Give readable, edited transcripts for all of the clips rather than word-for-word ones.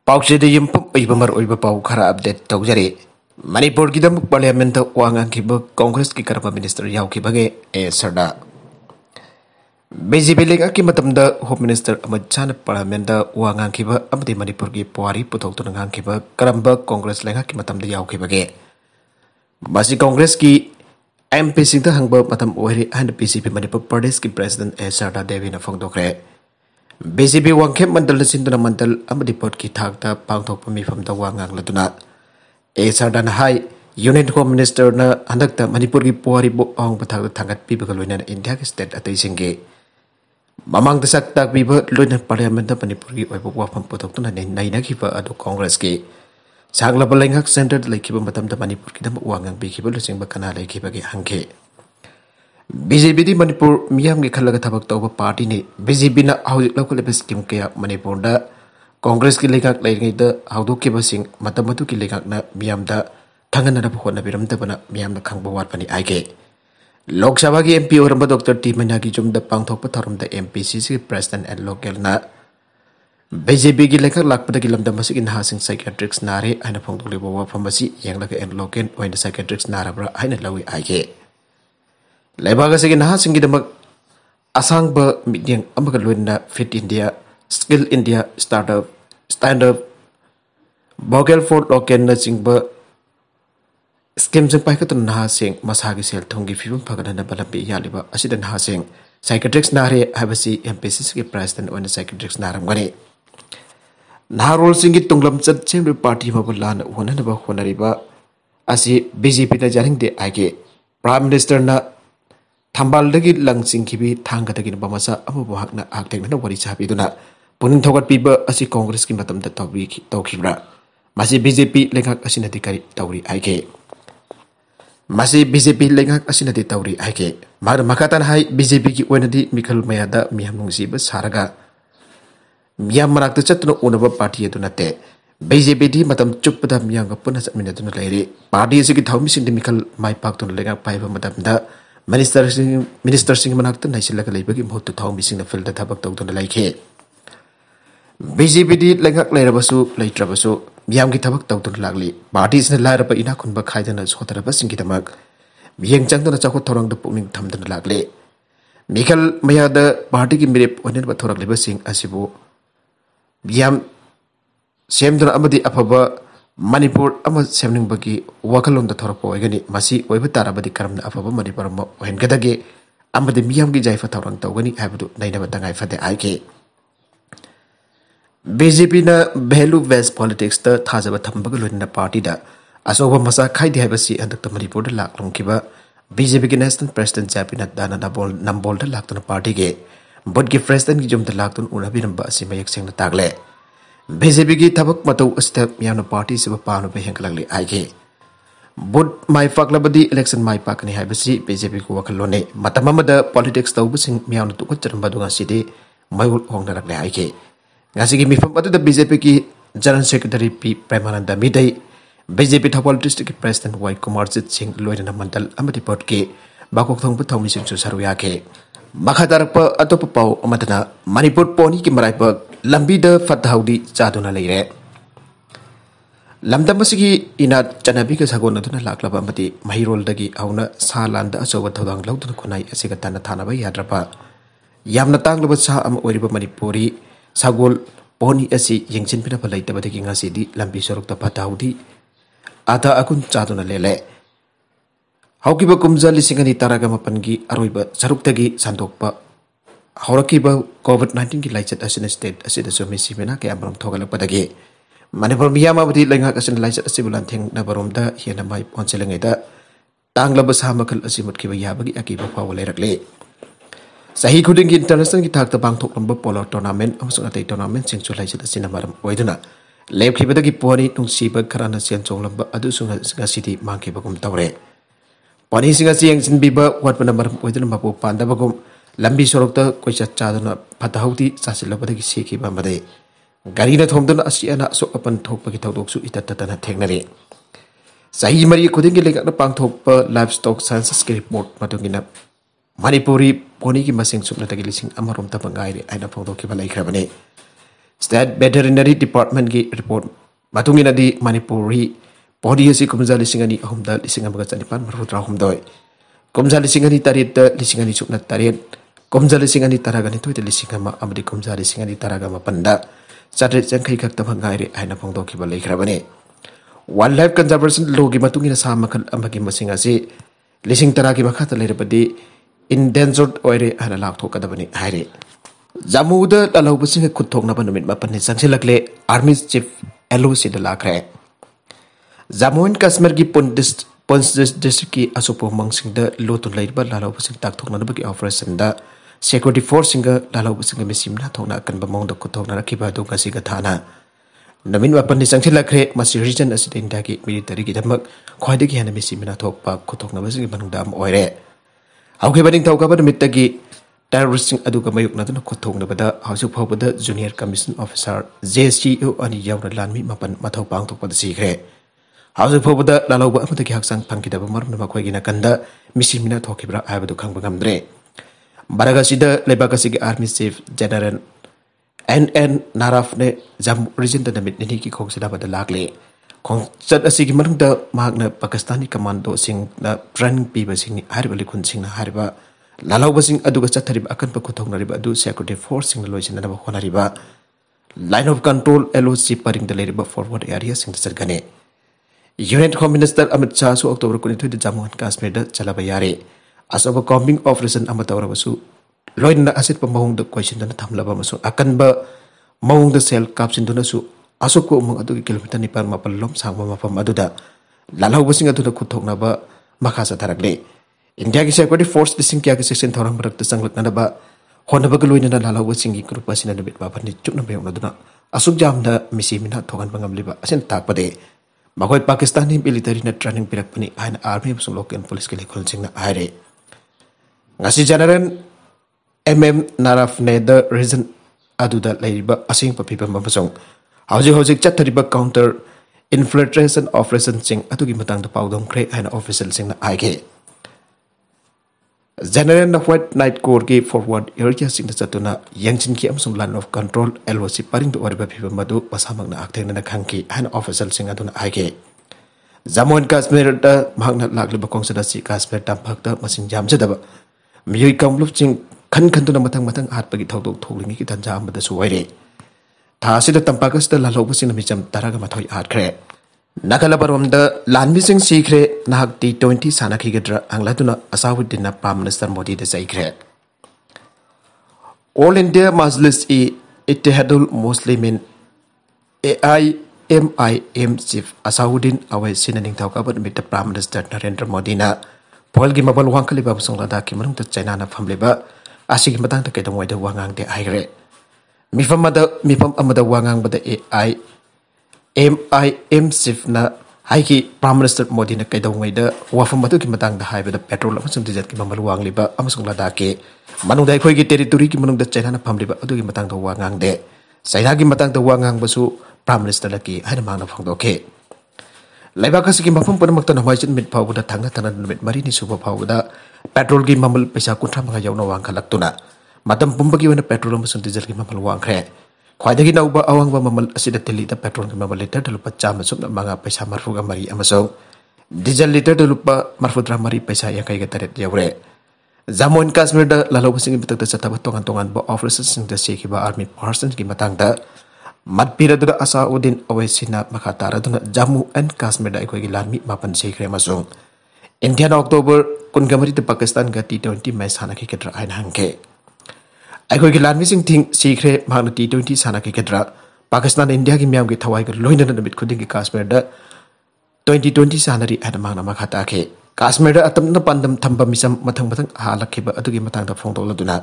Pauxi de Yimpo Ibamar Uibapau Kara update Togari. Manipur Gidam Parliament ngangkhiba Congress ki Kramba Minister yaokhibage Sarda. Basically aki matamda Home Minister Amachana Parliament ngangkhiba amdi Manipur ki Puari puthok tu ngangkhiba Kramba Congress lenga ki matamda yaokhibage. Basi Congress ki MP singta hangba matam oiri and PCP Manipur Pradesh ki President Sarda Devi na phongdokre. BJP wangkhem mandal sinduna mandal amadi pot ki thakta pangthok pami famda wangang laduna Sarda na hai Union Home Minister na handakta Manipur ki puari bo ong pathak thangat pibaga loina India ki state atay singe mamang dasak tak piba loina parliament na Manipur ki oibok wafam potok tu na nainakhiba adu Congress ki sagla balengak center laikhiba matam da Manipur ki dam wangang bikiba lusing bakana laikhiba ki hangke BJP di Manipur miyam ki khalaga thabak tawba party ni BJP na hauzik local scheme kaya Manipur da Congress ki lekak laingai da haudok ki basing matamatu ki lekak na miyam da thangan na phona biram da bana miyam na khangba wat pani aige Lok Sabha ki MP oramba Dr. T Mena ki jum da pangthok pa tharum da MPCC president and local na BJP ki lekak lakpada ki lamda masik in hasing psychiatrics nare aina phongdok le bawa pharmacy yanglaka and local oina psychiatrics narabra aina lawi aige Lebaga sige na singi damak asang ba midyang amaga luina Fit India, Skill India, Startup, Stand Up, Bogel for Loken na sing ba scheme sing paikatan na sing masagi sel thongi fibum pagana na balampi yaliba asidan ha sing psychiatrics nare habasi MPCC ki president on psychiatrics naram gani Naharol singi tunglam chat sing party mabulan wona na ba khonariba asi BJP da jaring de age Prime Minister na Thambal dagi lang singkibi thangga dagi bamasa amu bahak na aktek na wari chabi duna punin thogat piba asi Congress ki matam da tawkhibra masi BJP lengak asina dikari tawri aike masi BJP lengak asina di tawri aike mar makatan hai BJP ki oinadi mikhal mayada miyam nungsiba saraga miyam marakta chatno unaba party aduna te BJP di matam chuppada miyang puna satmina duna lairi party si ki thawmi sin mikhal mai pak tun lengak paiba matam da Minister sing manakta naisilaka leibagi mhutu thong bising na filda thabak tawduna laikhe BJP di lengak leirabasu leitrabasu miyam ki thabak tawduna lagli party sna lairaba ina khunba khaidana sotaraba singkidamak miyang changdana chakho thorang da pukning thamdana lagle mikhal mayada party ki mirep onen ba thorak leba sing asibu miyam semduna amadi afaba Manipur ama semning bagi wakalon da thorpo egani masi oiba tarabadi karamna afaba Manipur ma hengadage amade miyam gi jaifa thorang tawgani habdu naina batangai fade aike BJP na value based politics ta thajaba thambaga loina party da asoba masa khaidi habasi andakta Manipur da laklong kiba BJP ki national president Japina dana nambol da laktuna party ge bot ki president gi jumda laktun unabiramba asi mayak sengna tagle BJP ki thabak matau step yana party se panu be henkalagli aige bud mai faklabadi election mai pakani haibasi BJP ko wakalone matamamada politics tawbusing miyana tu kacharamba dunga sidi mayul hongna ragle aige ngasi gi mifam atu da BJP ki general secretary P Premananda Midai BJP thapal district president Y Kumarjit Singh loina mandal amati pot ki bakok thong bu thomi sing su saruya ke makhatar pa atop pau amadana Manipur poni ki marai pa lambi da fathaudi chaduna leire lamdam masigi ina chanabi ka sagona duna laklaba amati mahirol dagi auna salanda asoba thodang lauduna khunai asiga tana thanaba yadrapa yamna tanglaba sa am oriba Manipuri sagol poni asi yengchin pina palaita badagi ngasi di lambi sorok ta fathaudi ada akun chaduna lele haukiba kumja lisingani taraga mapangi aroiba saruktagi sandokpa Haukiba COVID-19 ki laichat asina state asida somisi mena ke amram thogalakpadagi Manipur miyama budi lengak asina laichat asibulan theng na baromda hiana mai ponselengai da tanglaba samakal asimut ki yabagi akiba pawale rakle sahi khuding ki international ki thakta bangthok lamba polo tournament amsung atai tournament singchu laichat asina maram oiduna lepkhiba ki poni tungsiba kharana sian chonglamba adu sunga ngasidi mangkhiba kum tawre poni singa siang sinbiba watpana maram oiduna mapu pandabagum lambi sorokta koisa chaduna phatahudi chasilabadagi sekhiba made garina thomduna asiana so apan thokpagi thodoksu itatana thengnare sahi mari khudingi lekakna pangthokpa livestock census ki report matungina Manipuri poni ki masing supna tagi lising amarom ta bangai aina phongdokiba laikhrabane State Veterinary Department ki report matungina di Manipuri podi si kumza lisingani ahumda lisingamaga chanipan marfutra humdoi kumza lisingani tarit lisingani sukna tarit kumza lisingani taragani tuite lisingama amdi kumza lisingani taragama panda chatre changkai khak tamangai re aina phongdo ki balai khrabane Wildlife Conservation Law ki matungina sa makal amagi masinga si lising tara ki makha ta leirabadi endangered oire ana lak thokadabani haire Jamuda lalau basing kutok na panumit mapan ni sangsilakle Army Chief LOC de lakre Jamuin Kashmir ki Pons district ki asupo mangsing da lotun lairba lalau basing tak thok na bagi operation da security force singa lalau basing misim na thok na kan bamong da kutok na rakiba do kasi ga thana Namin mapan ni sangsilakre masi region asida inda ki military ki damak khwaide ki hana misim na thok pa kutok na basing banung dam oire Auke bading tau kabar mitagi terroristing aduga mayuk na dun kothong na bada hausuk phau bada junior commission officer JSCO ani yauna lanmi mapan mathau pang thok pada sikre hausuk phau bada lalau ba amata ki haksang phangkida ba marum na makhoi gina kanda misimina thokibra aibadu khangba ngamdre baraga sida lebaka sig army chief general NN Naraf ne jam region da mit ni ki khong sida bada lakle khong chat asigi marung da magna Pakistani commando sing na training piba sing ni harba likun sing na harba Lalau basing aduga chatharib akan pakuthok nariba adu security force sing loisin na honariba line of control LOC paring the leriba forward area sing sargane Unit Home Minister Amit Shah su October 22 de Jammu and Kashmir da chalaba yare asaba combing operation amatawra basu loin na asit pamahung da question na thamlaba masu akan ba mahung da sel kapsin duna su asuk ko mong adu kilometer ni par mapallom sangba mapam aduda lalau basing adu da kuthok na ba makasa tharakle India ki security force dising kya ki section thorang barak tasanglut na ba hona ba galoy na lalaw singi group asina na bitba pa ni chuk na bayong na duna asuk jam da misimina thogan bangam liba asin takpade makoy Pakistani military na training pirak pani ain army busung local police ke likol sing na aire ngasi general Naraf ne the reason aduda laiba asing papiba mabasong hojik chathariba counter infiltration operation sing atugi matang da paudom kre ain official sing na aige General na White Night Corps ki forward area sing da chatuna yangchin ki amsung line of control LOC paring do orba phiba madu pasamang na aktheng na khangki han official sing aduna aige Jammu and Kashmir da magna lakli bakong sada si Kashmir tam phakta masing jam jadaba miyoi kamlup ching khan tuna matang hat pagi thok tholingi ki tanja amada su waire tha sida tampakas da lalobu sing mi jam taraga mathoi at khre Nakalabarom da Lanmising Sikre Nahak T20 Sanaki Gadra Anglatuna Asawudina Prime Minister Modi de Zaikre All India Majlis Ittihadul Muslimin AIMIM Chief Asawudin Away Sinaning Taukabat with the Prime Minister Narendra Modi na Polgi Mabal Wankaliba Songada Kimarung to China na Famliba Asik Matang to get away the Wangang de Aigre Mifam Amada Wangang but the AI MIM Chief na haiki Prime Minister Modi na kaidawngay da wafam matu ki matang da haiba da petrol amasung diesel ki mamaluwang liba amasung ladake manung da khoi ki territory ki manung da China na phamliba adu ki matang da wangang de China ki matang da wangang basu Prime Minister laki haina mangna phangdoke laiba kasi ki mafam pun makta na hwaichin mit phau da thangna tanan mit mari ni suba phau da petrol ki mamal paisa kunthra manga yauna wang khalaktuna matam pumbagi wana petrol amasung diesel ki mamaluwang khre Khwaidagi nauba awangba mamal asida telita petrol ki mamal liter da lupa chama sumna manga paisa marfuga mari amasong diesel liter da lupa marfudra mari paisa yakai ga taret yaure Jammu and Kashmir da lalau basing bitak da sataba tongan ba officers sing da sekiba army persons ki matang da matpira da Asauddin Owaisina makhatara da Jammu and Kashmir da ikoi gi lanmi mapan sekre amasong Indian October kungamari da Pakistan ga T20 match hana ki kedra ain hangke Aikoi ki lanmi sing thing sikre magna T20 sana ki kedra Pakistan India ki miyam ki thawai ka loina na bit khuding ki Kashmir da 2020 sanari ada magna makhata ke Kashmir da atam na pandam thamba misam mathang halakhiba adugi matang da phongtol laduna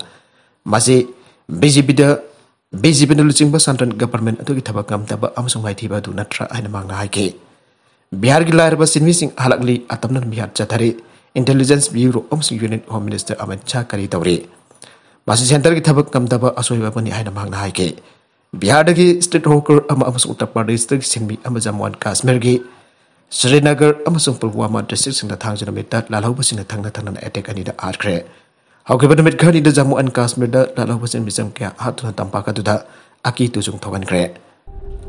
mase BJP na luchingba central government adugi thabak ngam taba amasung maithiba du natra aina magna haike Bihar ki larba sinmi sing halakli atam na bihar chathari intelligence bureau amasung unit home minister Amit Shah kari tawri Masih center ki thabak kam taba asoi ba ni haina magna haike Bihar dagi state hawker amasung Uttar Pradesh dagi sinmi Jammu and Kashmir gi Srinagar amasung Pulwama district sing da thangjana meta lalau basing thangna attack ani da arkre Hauke ba mit khani da Jammu and Kashmir da lalau basing bisam kya hatuna tampaka du da aki tu jung thogan kre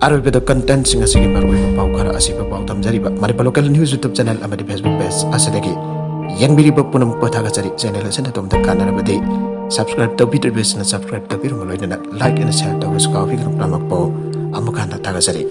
arobe the content singa sigi marwe pau khara asiba pau tamjari ba Manipur local news YouTube channel amadi Facebook page asadagi yangbiri ba punam pathaga chari channel asana tom da kanara bade subscribe to Peter Business subscribe to Peter Maloina like and share to us coffee from Pramak po amakana taga chari